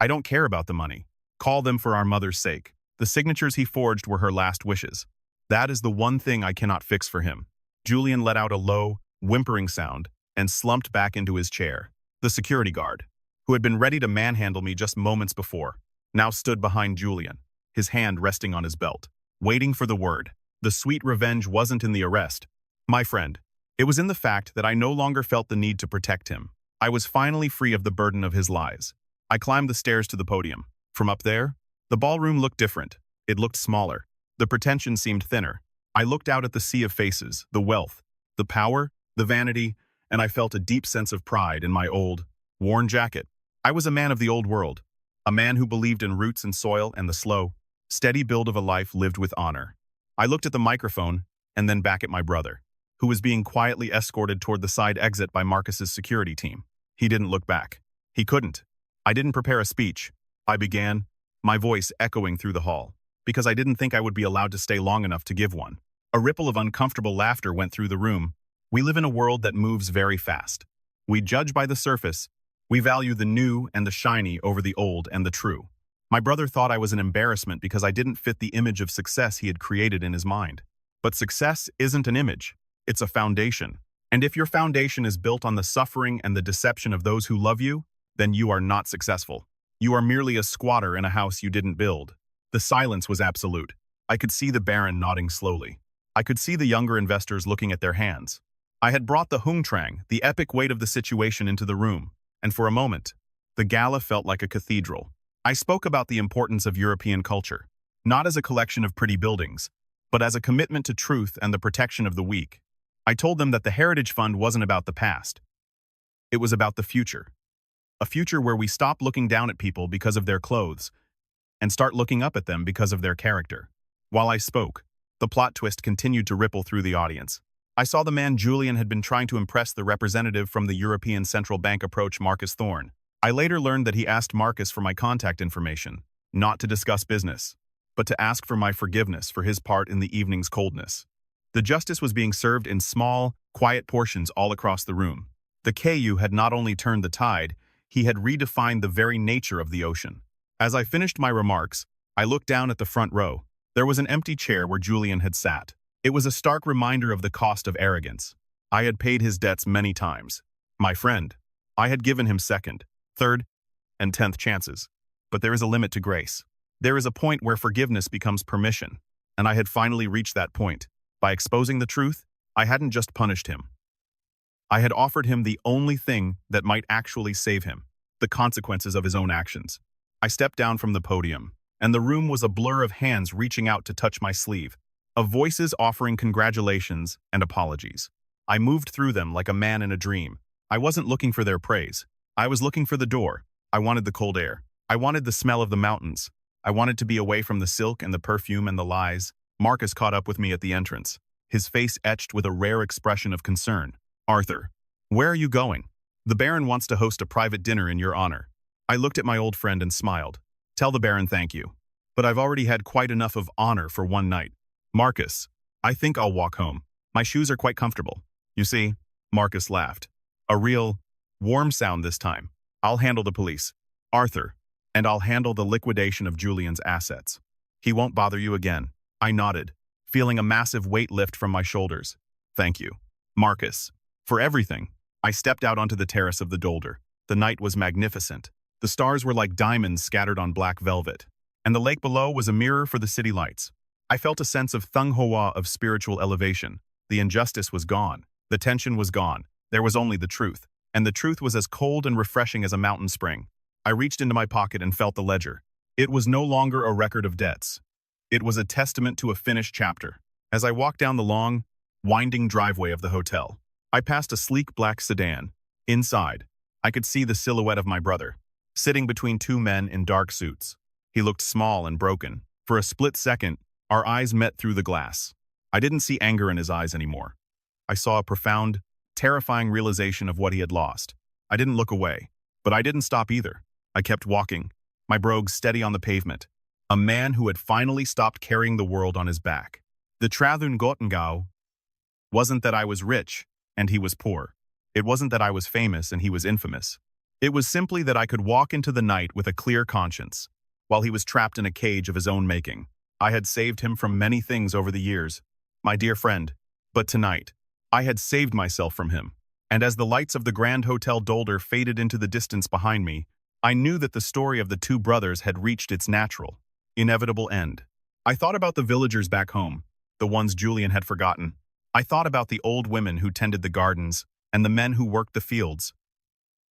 I don't care about the money. Call them for our mother's sake. The signatures he forged were her last wishes. That is the one thing I cannot fix for him. Julian let out a low, whimpering sound and slumped back into his chair. The security guard, who had been ready to manhandle me just moments before, now stood behind Julian, his hand resting on his belt, waiting for the word. The sweet revenge wasn't in the arrest, my friend. It was in the fact that I no longer felt the need to protect him. I was finally free of the burden of his lies. I climbed the stairs to the podium. From up there, the ballroom looked different. It looked smaller. The pretension seemed thinner. I looked out at the sea of faces, the wealth, the power, the vanity, and I felt a deep sense of pride in my old, worn jacket. I was a man of the old world, a man who believed in roots and soil and the slow, steady build of a life lived with honor. I looked at the microphone and then back at my brother, who was being quietly escorted toward the side exit by Marcus's security team. He didn't look back. He couldn't. I didn't prepare a speech. I began, my voice echoing through the hall, because I didn't think I would be allowed to stay long enough to give one. A ripple of uncomfortable laughter went through the room. We live in a world that moves very fast. We judge by the surface. We value the new and the shiny over the old and the true. My brother thought I was an embarrassment because I didn't fit the image of success he had created in his mind. But success isn't an image. It's a foundation. And if your foundation is built on the suffering and the deception of those who love you, then you are not successful. You are merely a squatter in a house you didn't build. The silence was absolute. I could see the Baron nodding slowly. I could see the younger investors looking at their hands. I had brought the Hungtrang, the epic weight of the situation, into the room, and for a moment, the gala felt like a cathedral. I spoke about the importance of European culture, not as a collection of pretty buildings, but as a commitment to truth and the protection of the weak. I told them that the Heritage Fund wasn't about the past. It was about the future. A future where we stop looking down at people because of their clothes and start looking up at them because of their character. While I spoke, the plot twist continued to ripple through the audience. I saw the man Julian had been trying to impress the representative from the European Central Bank approach Marcus Thorne. I later learned that he asked Marcus for my contact information, not to discuss business, but to ask for my forgiveness for his part in the evening's coldness. The justice was being served in small, quiet portions all across the room. The KU had not only turned the tide, he had redefined the very nature of the ocean. As I finished my remarks, I looked down at the front row. There was an empty chair where Julian had sat. It was a stark reminder of the cost of arrogance. I had paid his debts many times. My friend, I had given him second, third, and 10th chances. But there is a limit to grace. There is a point where forgiveness becomes permission, and I had finally reached that point. By exposing the truth, I hadn't just punished him. I had offered him the only thing that might actually save him, the consequences of his own actions. I stepped down from the podium, and the room was a blur of hands reaching out to touch my sleeve, of voices offering congratulations and apologies. I moved through them like a man in a dream. I wasn't looking for their praise. I was looking for the door. I wanted the cold air. I wanted the smell of the mountains. I wanted to be away from the silk and the perfume and the lies. Marcus caught up with me at the entrance, his face etched with a rare expression of concern. Arthur, where are you going? The Baron wants to host a private dinner in your honor. I looked at my old friend and smiled. Tell the Baron thank you. But I've already had quite enough of honor for one night. Marcus, I think I'll walk home. My shoes are quite comfortable. You see, Marcus laughed. A real, warm sound this time. I'll handle the police. Arthur, and I'll handle the liquidation of Julian's assets. He won't bother you again. I nodded, feeling a massive weight lift from my shoulders. Thank you, Marcus, for everything. I stepped out onto the terrace of the Dolder. The night was magnificent. The stars were like diamonds scattered on black velvet, and the lake below was a mirror for the city lights. I felt a sense of Thung Hoa of spiritual elevation. The injustice was gone. The tension was gone. There was only the truth, and the truth was as cold and refreshing as a mountain spring. I reached into my pocket and felt the ledger. It was no longer a record of debts. It was a testament to a finished chapter. As I walked down the long, winding driveway of the hotel, I passed a sleek black sedan. Inside, I could see the silhouette of my brother, sitting between two men in dark suits. He looked small and broken. For a split second, our eyes met through the glass. I didn't see anger in his eyes anymore. I saw a profound, terrifying realization of what he had lost. I didn't look away, but I didn't stop either. I kept walking, my brogues steady on the pavement. A man who had finally stopped carrying the world on his back. The Trathun Gotengau wasn't that I was rich and he was poor. It wasn't that I was famous and he was infamous. It was simply that I could walk into the night with a clear conscience, while he was trapped in a cage of his own making. I had saved him from many things over the years, my dear friend, but tonight, I had saved myself from him. And as the lights of the Grand Hotel Dolder faded into the distance behind me, I knew that the story of the two brothers had reached its natural, inevitable end. I thought about the villagers back home, the ones Julian had forgotten. I thought about the old women who tended the gardens and the men who worked the fields.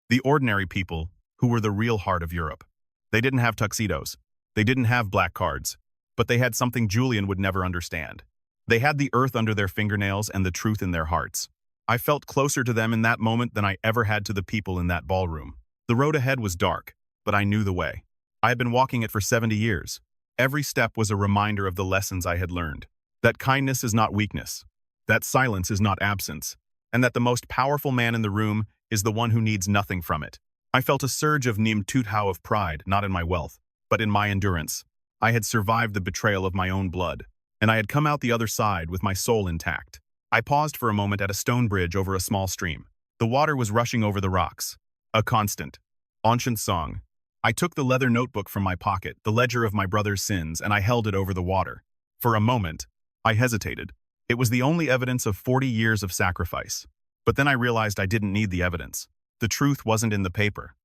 The ordinary people who were the real heart of Europe. They didn't have tuxedos. They didn't have black cards. But they had something Julian would never understand. They had the earth under their fingernails and the truth in their hearts. I felt closer to them in that moment than I ever had to the people in that ballroom. The road ahead was dark, but I knew the way. I had been walking it for 70 years. Every step was a reminder of the lessons I had learned. That kindness is not weakness. That silence is not absence. And that the most powerful man in the room is the one who needs nothing from it. I felt a surge of Nim Tut Hao of pride, not in my wealth, but in my endurance. I had survived the betrayal of my own blood, and I had come out the other side with my soul intact. I paused for a moment at a stone bridge over a small stream. The water was rushing over the rocks. A constant, ancient song. I took the leather notebook from my pocket, the ledger of my brother's sins, and I held it over the water. For a moment, I hesitated. It was the only evidence of 40 years of sacrifice. But then I realized I didn't need the evidence. The truth wasn't in the paper.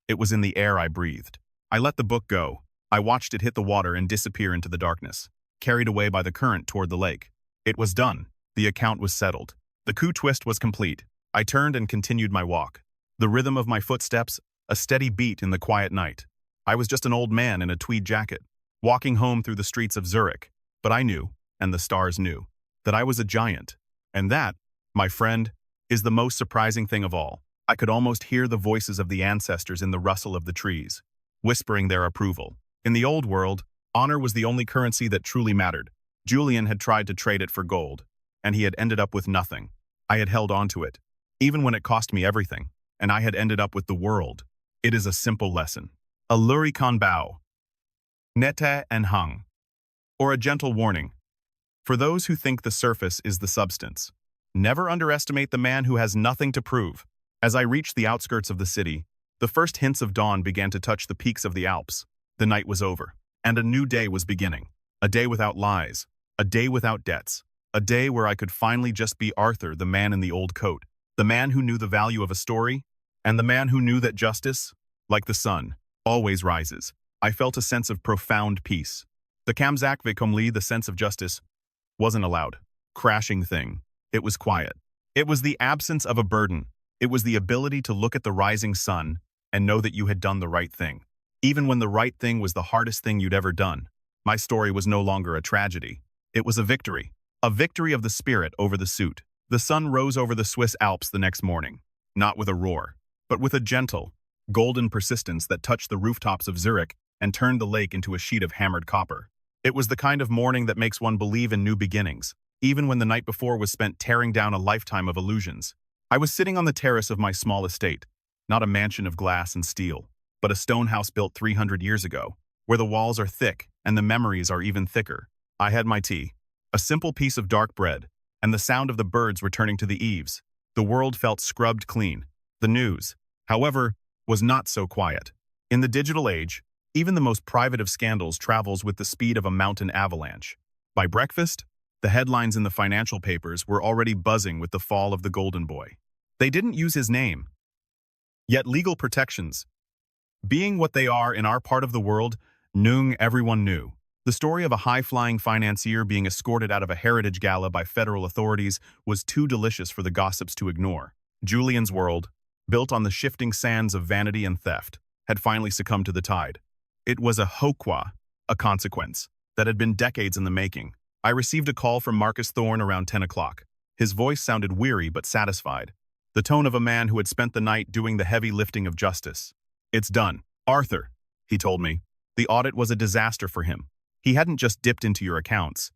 It was in the air I breathed. I let the book go. I watched it hit the water and disappear into the darkness, carried away by the current toward the lake. It was done. The account was settled. The coup twist was complete. I turned and continued my walk. The rhythm of my footsteps, a steady beat in the quiet night. I was just an old man in a tweed jacket, walking home through the streets of Zurich. But I knew, and the stars knew, that I was a giant. And that My friend, is the most surprising thing of all. I could almost hear the voices of the ancestors in the rustle of the trees, whispering their approval. In the old world, honor was the only currency that truly mattered. Julian had tried to trade it for gold, and he had ended up with nothing. I had held on to it, even when it cost me everything, and I had ended up with the world. It is a simple lesson. A lurikan bao, neta and hung, or a gentle warning. For those who think the surface is the substance, never underestimate the man who has nothing to prove. As I reached the outskirts of the city, the first hints of dawn began to touch the peaks of the Alps. The night was over, and a new day was beginning. A day without lies, a day without debts, a day where I could finally just be Arthur, the man in the old coat, the man who knew the value of a story, and the man who knew that justice, like the sun, always rises. I felt a sense of profound peace. The Kamzak Vikomli, the sense of justice, wasn't a loud, crashing thing. It was quiet. It was the absence of a burden. It was the ability to look at the rising sun and know that you had done the right thing. Even when the right thing was the hardest thing you'd ever done. My story was no longer a tragedy. It was a victory of the spirit over the suit. The sun rose over the Swiss Alps the next morning, not with a roar, but with a gentle, golden persistence that touched the rooftops of Zurich and turned the lake into a sheet of hammered copper. It was the kind of morning that makes one believe in new beginnings, even when the night before was spent tearing down a lifetime of illusions. I was sitting on the terrace of my small estate, not a mansion of glass and steel, but a stone house built 300 years ago, where the walls are thick and the memories are even thicker. I had my tea, a simple piece of dark bread, and the sound of the birds returning to the eaves. The world felt scrubbed clean. The news, however, was not so quiet. In the digital age, even the most private of scandals travels with the speed of a mountain avalanche. By breakfast, the headlines in the financial papers were already buzzing with the fall of the Golden Boy. They didn't use his name. Yet legal protections, being what they are in our part of the world, everyone knew. The story of a high-flying financier being escorted out of a heritage gala by federal authorities was too delicious for the gossips to ignore. Julian's world, built on the shifting sands of vanity and theft, had finally succumbed to the tide. It was a hoqua, a consequence, that had been decades in the making. I received a call from Marcus Thorne around 10 o'clock. His voice sounded weary but satisfied, the tone of a man who had spent the night doing the heavy lifting of justice. "It's done, Arthur," he told me. The audit was a disaster for him. He hadn't just dipped into your accounts.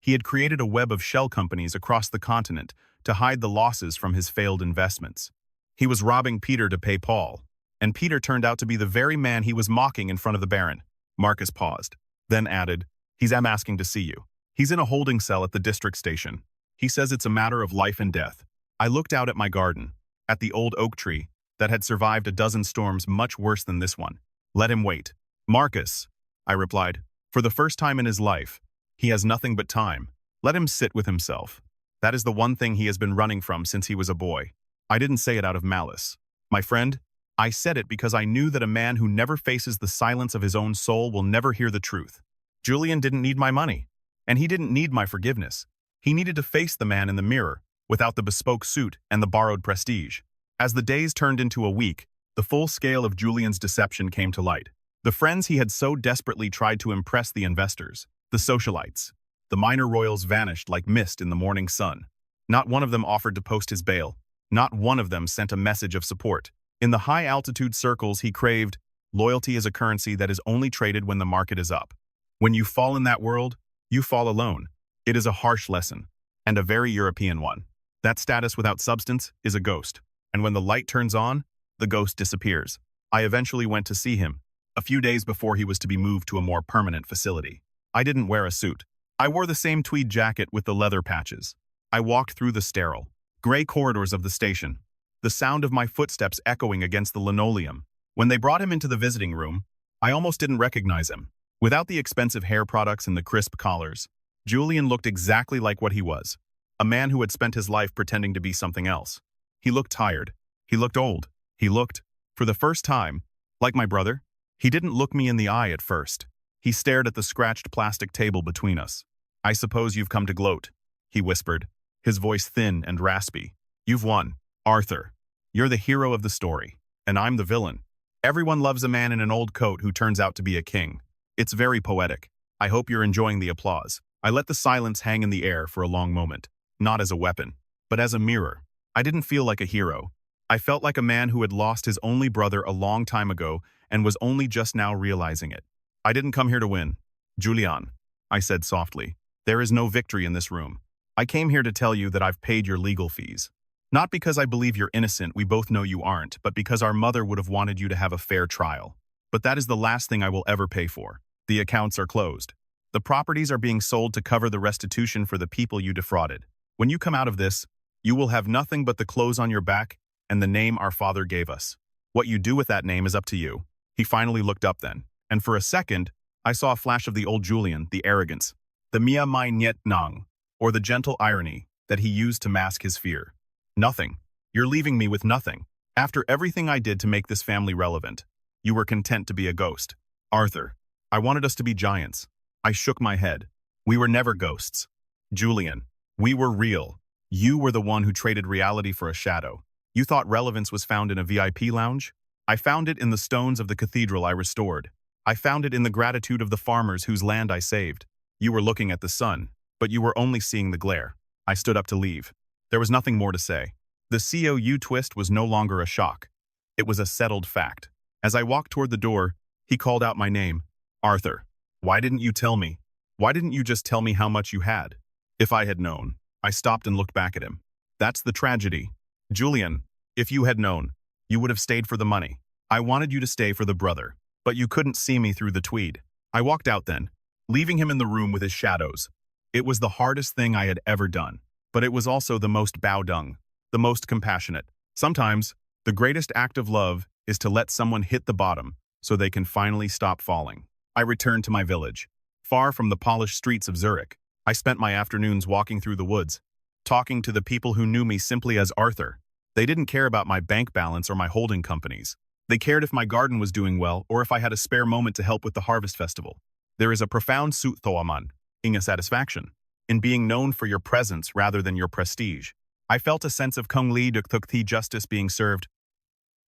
He had created a web of shell companies across the continent to hide the losses from his failed investments. He was robbing Peter to pay Paul, and Peter turned out to be the very man he was mocking in front of the Baron. Marcus paused, then added, "I'm asking to see you. He's in a holding cell at the district station. He says it's a matter of life and death." I looked out at my garden, at the old oak tree that had survived a dozen storms much worse than this one. "Let him wait." "Marcus," I replied, "for the first time in his life, he has nothing but time. Let him sit with himself. That is the one thing he has been running from since he was a boy." I didn't say it out of malice. My friend, I said it because I knew that a man who never faces the silence of his own soul will never hear the truth. Julian didn't need my money, and he didn't need my forgiveness. He needed to face the man in the mirror, without the bespoke suit and the borrowed prestige. As the days turned into a week, the full scale of Julian's deception came to light. The friends he had so desperately tried to impress the investors, the socialites, the minor royals vanished like mist in the morning sun. Not one of them offered to post his bail. Not one of them sent a message of support. In the high-altitude circles he craved, loyalty is a currency that is only traded when the market is up. When you fall in that world, you fall alone. It is a harsh lesson, and a very European one. That status without substance is a ghost, and when the light turns on, the ghost disappears. I eventually went to see him, a few days before he was to be moved to a more permanent facility. I didn't wear a suit. I wore the same tweed jacket with the leather patches. I walked through the sterile, gray corridors of the station, the sound of my footsteps echoing against the linoleum. When they brought him into the visiting room, I almost didn't recognize him. Without the expensive hair products and the crisp collars, Julian looked exactly like what he was, a man who had spent his life pretending to be something else. He looked tired. He looked old. He looked, for the first time, like my brother. He didn't look me in the eye at first. He stared at the scratched plastic table between us. "I suppose you've come to gloat," he whispered, his voice thin and raspy. "You've won, Arthur. You're the hero of the story, and I'm the villain. Everyone loves a man in an old coat who turns out to be a king. It's very poetic. I hope you're enjoying the applause." I let the silence hang in the air for a long moment, not as a weapon, but as a mirror. I didn't feel like a hero. I felt like a man who had lost his only brother a long time ago and was only just now realizing it. I didn't come here to win. Julian, I said softly, there is no victory in this room. I came here to tell you that I've paid your legal fees. Not because I believe you're innocent, we both know you aren't, but because our mother would have wanted you to have a fair trial. But that is the last thing I will ever pay for. The accounts are closed. The properties are being sold to cover the restitution for the people you defrauded. When you come out of this, you will have nothing but the clothes on your back and the name our father gave us. What you do with that name is up to you. He finally looked up then, and for a second, I saw a flash of the old Julian, the arrogance, the Mia Mai Niet Nang, or the gentle irony that he used to mask his fear. Nothing. You're leaving me with nothing. After everything I did to make this family relevant, you were content to be a ghost. Arthur, I wanted us to be giants. I shook my head. We were never ghosts. Julian, we were real. You were the one who traded reality for a shadow. You thought relevance was found in a VIP lounge? I found it in the stones of the cathedral I restored. I found it in the gratitude of the farmers whose land I saved. You were looking at the sun, but you were only seeing the glare. I stood up to leave. There was nothing more to say. The COU twist was no longer a shock. It was a settled fact. As I walked toward the door, he called out my name. Arthur, why didn't you tell me? Why didn't you just tell me how much you had? If I had known. I stopped and looked back at him. That's the tragedy. Julian, if you had known, you would have stayed for the money. I wanted you to stay for the brother, but you couldn't see me through the tweed. I walked out then, leaving him in the room with his shadows. It was the hardest thing I had ever done, but it was also the most bow-dung, the most compassionate. Sometimes, the greatest act of love is to let someone hit the bottom so they can finally stop falling. I returned to my village. Far from the polished streets of Zurich, I spent my afternoons walking through the woods, talking to the people who knew me simply as Arthur. They didn't care about my bank balance or my holding companies. They cared if my garden was doing well or if I had a spare moment to help with the harvest festival. There is a profound suthoaman, a satisfaction, in being known for your presence rather than your prestige. I felt a sense of Kung Li Duk Thuk Thi justice being served,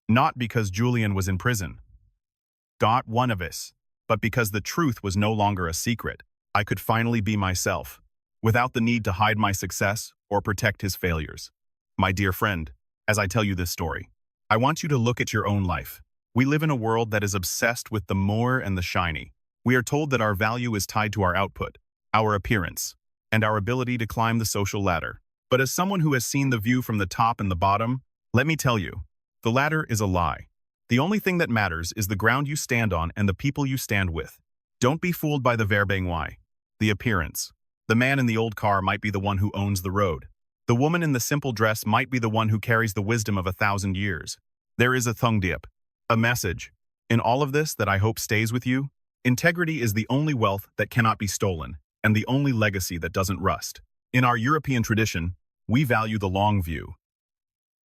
not because Julian was in prison. Not one of us, but because the truth was no longer a secret. I could finally be myself, without the need to hide my success or protect his failures. My dear friend, as I tell you this story, I want you to look at your own life. We live in a world that is obsessed with the more and the shiny. We are told that our value is tied to our output, our appearance, and our ability to climb the social ladder. But as someone who has seen the view from the top and the bottom, let me tell you, the ladder is a lie. The only thing that matters is the ground you stand on and the people you stand with. Don't be fooled by the verbengwai, the appearance. The man in the old car might be the one who owns the road. The woman in the simple dress might be the one who carries the wisdom of 1,000 years. There is a thungdiep, a message, in all of this that I hope stays with you. Integrity is the only wealth that cannot be stolen, and the only legacy that doesn't rust. In our European tradition, we value the long view.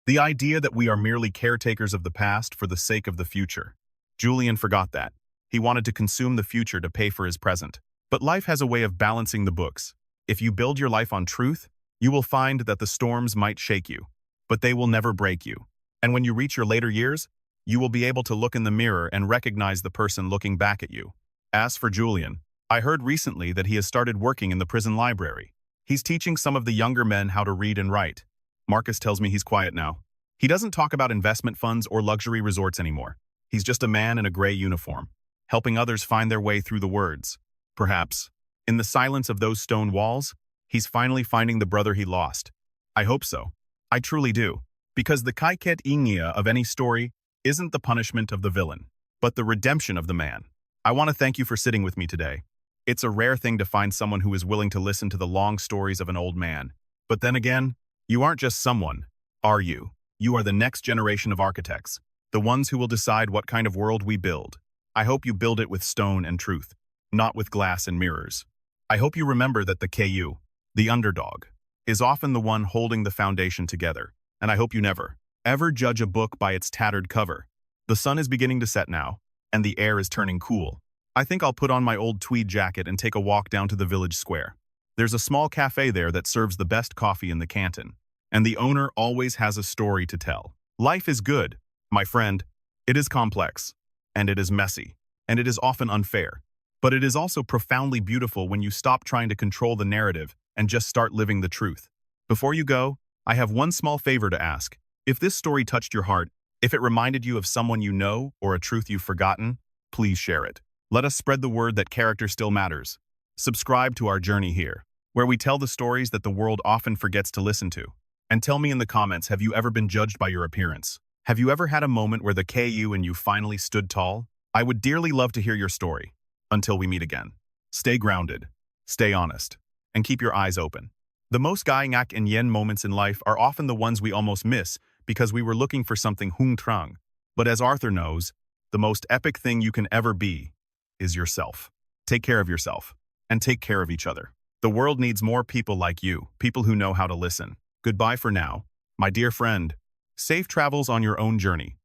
The idea that we are merely caretakers of the past for the sake of the future. Julian forgot that. He wanted to consume the future to pay for his present. But life has a way of balancing the books. If you build your life on truth, you will find that the storms might shake you, but they will never break you. And when you reach your later years, you will be able to look in the mirror and recognize the person looking back at you. As for Julian, I heard recently that he has started working in the prison library. He's teaching some of the younger men how to read and write. Marcus tells me he's quiet now. He doesn't talk about investment funds or luxury resorts anymore. He's just a man in a gray uniform, helping others find their way through the words. Perhaps, in the silence of those stone walls, he's finally finding the brother he lost. I hope so. I truly do. Because the kaiket ingia of any story isn't the punishment of the villain, but the redemption of the man. I want to thank you for sitting with me today. It's a rare thing to find someone who is willing to listen to the long stories of an old man. But then again, you aren't just someone, are you? You are the next generation of architects, the ones who will decide what kind of world we build. I hope you build it with stone and truth, not with glass and mirrors. I hope you remember that the KU, the underdog, is often the one holding the foundation together, and I hope you never, ever judge a book by its tattered cover. The sun is beginning to set now, and the air is turning cool. I think I'll put on my old tweed jacket and take a walk down to the village square. There's a small cafe there that serves the best coffee in the canton, and the owner always has a story to tell. Life is good, my friend. It is complex, and it is messy, and it is often unfair. But it is also profoundly beautiful when you stop trying to control the narrative and just start living the truth. Before you go, I have one small favor to ask. If this story touched your heart, if it reminded you of someone you know or a truth you've forgotten, please share it. Let us spread the word that character still matters. Subscribe to our journey here, where we tell the stories that the world often forgets to listen to. And tell me in the comments, have you ever been judged by your appearance? Have you ever had a moment where the KU and you finally stood tall? I would dearly love to hear your story. Until we meet again, stay grounded, stay honest, and keep your eyes open. The most gaingak and yen moments in life are often the ones we almost miss because we were looking for something hung trang. But as Arthur knows, the most epic thing you can ever be is yourself. Take care of yourself, and take care of each other. The world needs more people like you, people who know how to listen. Goodbye for now, my dear friend. Safe travels on your own journey.